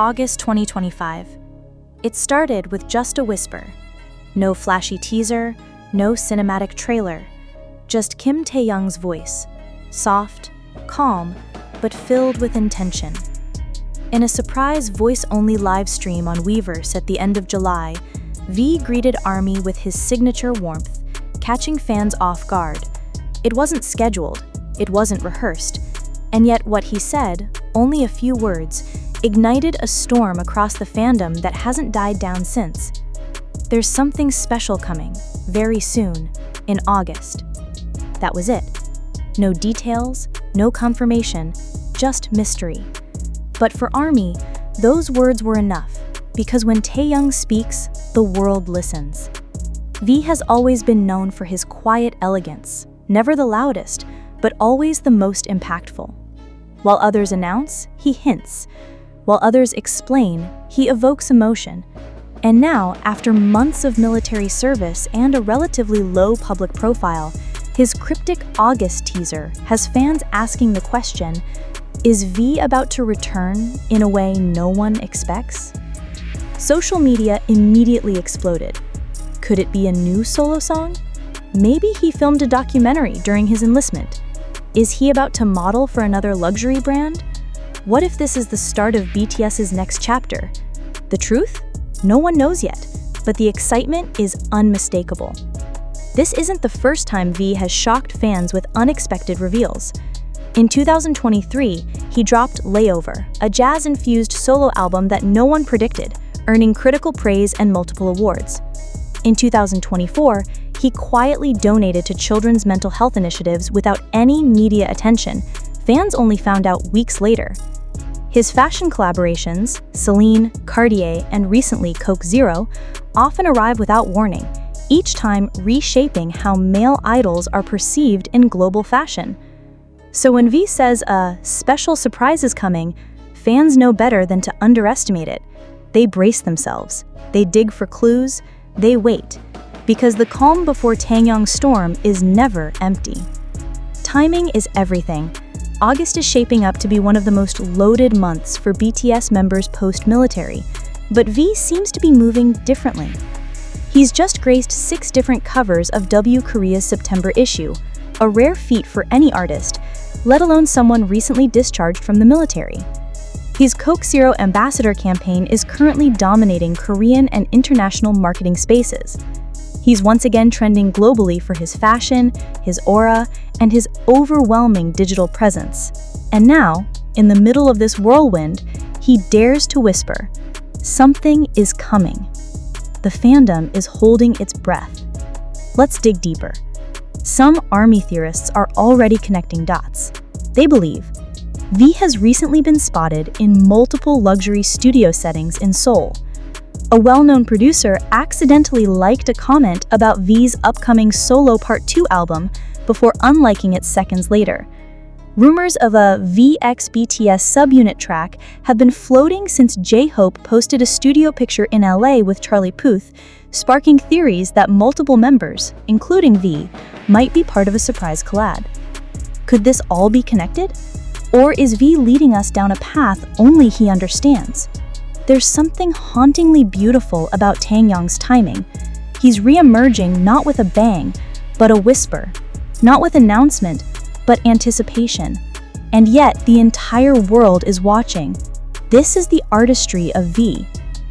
August 2025. It started with just a whisper. No flashy teaser, no cinematic trailer. Just Kim Taehyung's voice. Soft, calm, but filled with intention. In a surprise voice-only live stream on Weverse at the end of July, V greeted ARMY with his signature warmth, catching fans off guard. It wasn't scheduled, it wasn't rehearsed, and yet what he said, only a few words, ignited a storm across the fandom that hasn't died down since. There's something special coming, very soon, in August. That was it. No details, no confirmation, just mystery. But for ARMY, those words were enough, because when Taehyung speaks, the world listens. V has always been known for his quiet elegance, never the loudest, but always the most impactful. While others announce, he hints. While others explain, he evokes emotion. And now, after months of military service and a relatively low public profile, his cryptic August teaser has fans asking the question, is V about to return in a way no one expects? Social media immediately exploded. Could it be a new solo song? Maybe he filmed a documentary during his enlistment. Is he about to model for another luxury brand? What if this is the start of BTS's next chapter? The truth? No one knows yet, but the excitement is unmistakable. This isn't the first time V has shocked fans with unexpected reveals. In 2023, he dropped Layover, a jazz-infused solo album that no one predicted, earning critical praise and multiple awards. In 2024, he quietly donated to children's mental health initiatives without any media attention. Fans only found out weeks later. His fashion collaborations, Celine, Cartier, and recently Coke Zero, often arrive without warning, each time reshaping how male idols are perceived in global fashion. So when V says a special surprise is coming, fans know better than to underestimate it. They brace themselves, they dig for clues, they wait, because the calm before Taehyung's storm is never empty. Timing is everything. August is shaping up to be one of the most loaded months for BTS members post-military, but V seems to be moving differently. He's just graced 6 different covers of W Korea's September issue, a rare feat for any artist, let alone someone recently discharged from the military. His Coke Zero ambassador campaign is currently dominating Korean and international marketing spaces. He's once again trending globally for his fashion, his aura, and his overwhelming digital presence. And now, in the middle of this whirlwind, he dares to whisper, something is coming. The fandom is holding its breath. Let's dig deeper. Some ARMY theorists are already connecting dots. They believe V has recently been spotted in multiple luxury studio settings in Seoul. A well-known producer accidentally liked a comment about V's upcoming solo Part 2 album before unliking it seconds later. Rumors of a VXBTS subunit track have been floating since jhope posted a studio picture in LA with Charlie Puth, sparking theories that multiple members, including V, might be part of a surprise collab. Could this all be connected? Or is V leading us down a path only he understands? There's something hauntingly beautiful about Taehyung's timing. He's re-emerging not with a bang, but a whisper. Not with announcement, but anticipation. And yet, the entire world is watching. This is the artistry of V.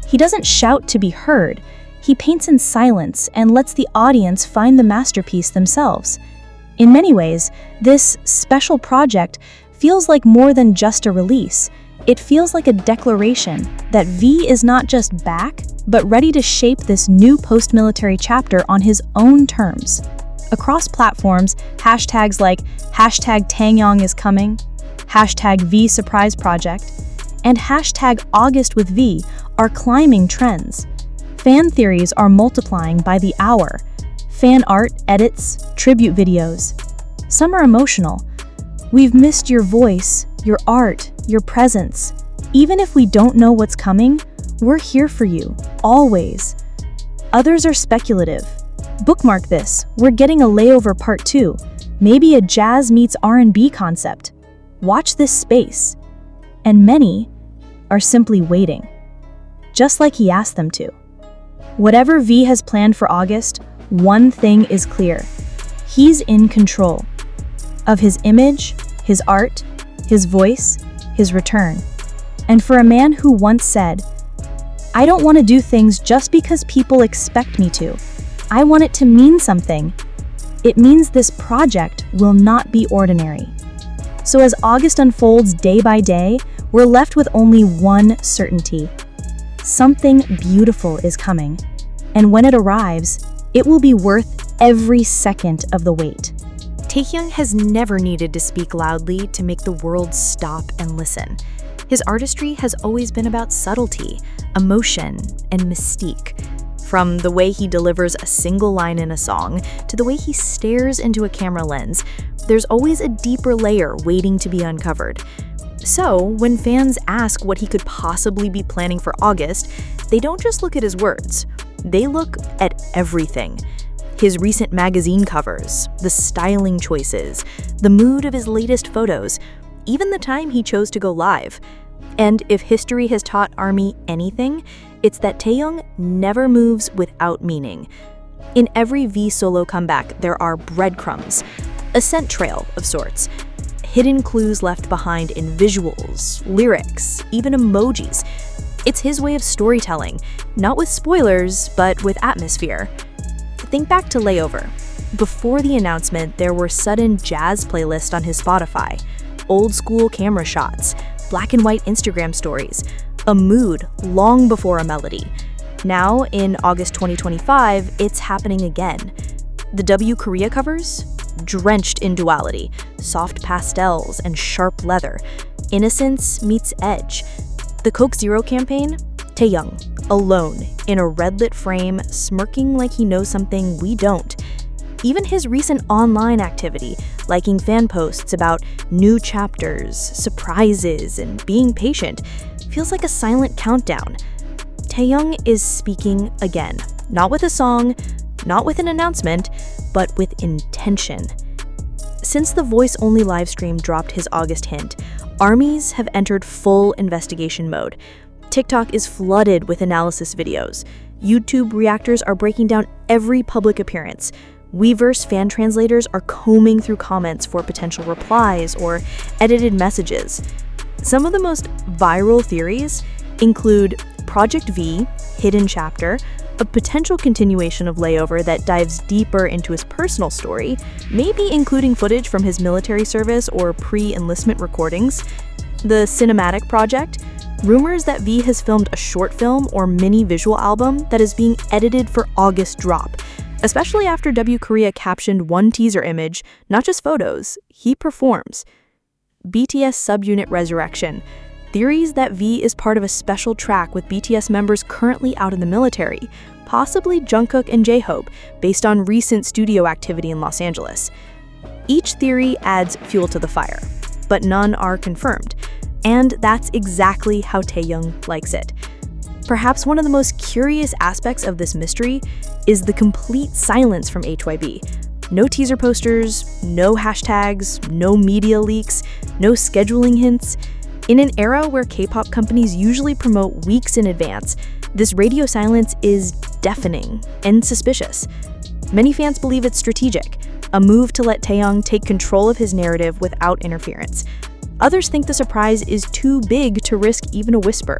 He doesn't shout to be heard. He paints in silence and lets the audience find the masterpiece themselves. In many ways, this special project feels like more than just a release. It feels like a declaration that V is not just back, but ready to shape this new post-military chapter on his own terms. Across platforms, hashtags like #Taehyung is coming, #V surprise project, and #August with V are climbing trends. Fan theories are multiplying by the hour. Fan art, edits, tribute videos. Some are emotional. We've missed your voice, your art, your presence. Even if we don't know what's coming, we're here for you, always. Others are speculative. Bookmark this, we're getting a Layover Part 2, maybe a jazz meets R&B concept. Watch this space. And many are simply waiting, just like he asked them to. Whatever V has planned for August, one thing is clear. He's in control of his image, his art, his voice, his return. And for a man who once said, "I don't want to do things just because people expect me to. I want it to mean something," it means this project will not be ordinary. So as August unfolds day by day, we're left with only one certainty. Something beautiful is coming. And when it arrives, it will be worth every second of the wait. Taehyung has never needed to speak loudly to make the world stop and listen. His artistry has always been about subtlety, emotion, and mystique. From the way he delivers a single line in a song to the way he stares into a camera lens, there's always a deeper layer waiting to be uncovered. So, when fans ask what he could possibly be planning for August, they don't just look at his words. They look at everything. His recent magazine covers, the styling choices, the mood of his latest photos, even the time he chose to go live. And if history has taught ARMY anything, it's that Taehyung never moves without meaning. In every V solo comeback, there are breadcrumbs, a scent trail of sorts, hidden clues left behind in visuals, lyrics, even emojis. It's his way of storytelling, not with spoilers, but with atmosphere. Think back to Layover. Before the announcement, there were sudden jazz playlists on his Spotify, old school camera shots, black and white Instagram stories, a mood long before a melody. Now, in August 2025, it's happening again. The W Korea covers? Drenched in duality, soft pastels and sharp leather. Innocence meets edge. The Coke Zero campaign? Taehyung, alone, in a red-lit frame, smirking like he knows something we don't. Even his recent online activity, liking fan posts about new chapters, surprises, and being patient, feels like a silent countdown. Taehyung is speaking again, not with a song, not with an announcement, but with intention. Since the voice-only livestream dropped his August hint, ARMYs have entered full investigation mode. TikTok is flooded with analysis videos. YouTube reactors are breaking down every public appearance. Weverse fan translators are combing through comments for potential replies or edited messages. Some of the most viral theories include Project V, hidden chapter, a potential continuation of Layover that dives deeper into his personal story, maybe including footage from his military service or pre-enlistment recordings. The Cinematic Project, rumors that V has filmed a short film or mini visual album that is being edited for August drop, especially after W Korea captioned one teaser image, not just photos, he performs. BTS subunit resurrection, theories that V is part of a special track with BTS members currently out in the military, possibly Jungkook and Jhope, based on recent studio activity in Los Angeles. Each theory adds fuel to the fire, but none are confirmed. And that's exactly how Taehyung likes it. Perhaps one of the most curious aspects of this mystery is the complete silence from HYB. No teaser posters, no hashtags, no media leaks, no scheduling hints. In an era where K-pop companies usually promote weeks in advance, this radio silence is deafening and suspicious. Many fans believe it's strategic, a move to let Taehyung take control of his narrative without interference. Others think the surprise is too big to risk even a whisper.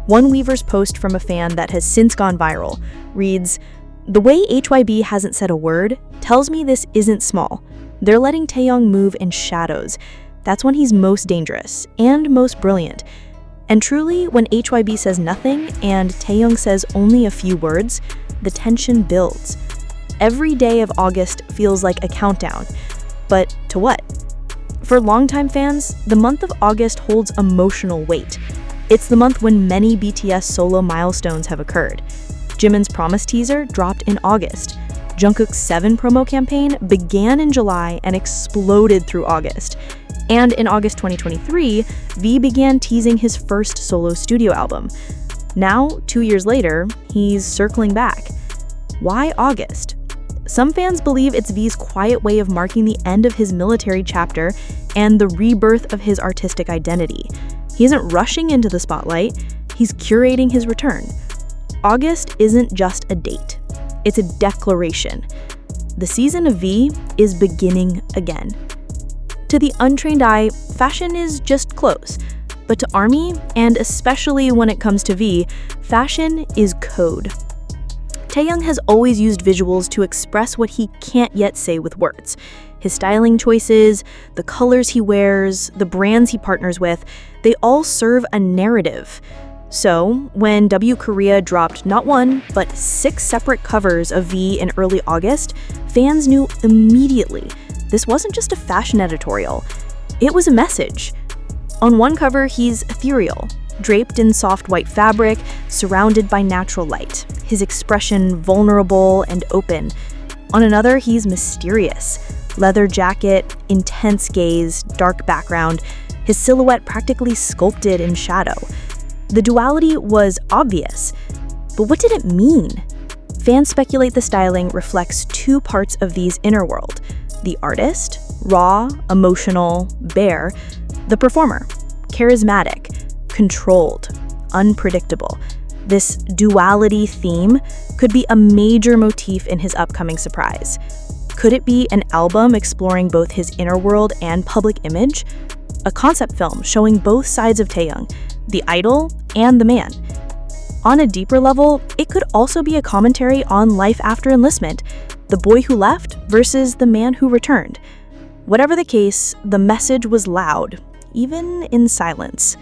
One Weverse post from a fan that has since gone viral reads, "The way HYB hasn't said a word tells me this isn't small. They're letting Taehyung move in shadows. That's when he's most dangerous and most brilliant." And truly, when HYB says nothing and Taehyung says only a few words, the tension builds. Every day of August feels like a countdown. But to what? For longtime fans, the month of August holds emotional weight. It's the month when many BTS solo milestones have occurred. Jimin's Promise teaser dropped in August. Jungkook's 7 promo campaign began in July and exploded through August. And in August 2023, V began teasing his first solo studio album. Now, 2 years later, he's circling back. Why August? Some fans believe it's V's quiet way of marking the end of his military chapter and the rebirth of his artistic identity. He isn't rushing into the spotlight, he's curating his return. August isn't just a date, it's a declaration. The season of V is beginning again. To the untrained eye, fashion is just clothes. But to ARMY, and especially when it comes to V, fashion is code. Taehyung has always used visuals to express what he can't yet say with words. His styling choices, the colors he wears, the brands he partners with, they all serve a narrative. So, when W Korea dropped not one, but 6 separate covers of V in early August, fans knew immediately this wasn't just a fashion editorial, it was a message. On one cover, he's ethereal, draped in soft white fabric, surrounded by natural light, his expression vulnerable and open. On another, he's mysterious, leather jacket, intense gaze, dark background, his silhouette practically sculpted in shadow. The duality was obvious, but what did it mean? Fans speculate the styling reflects 2 parts of V's inner world: the artist, raw, emotional, bare; the performer, charismatic, controlled, unpredictable. This duality theme could be a major motif in his upcoming surprise. Could it be an album exploring both his inner world and public image? A concept film showing both sides of Taehyung, the idol and the man. On a deeper level, it could also be a commentary on life after enlistment, the boy who left versus the man who returned. Whatever the case, the message was loud, even in silence.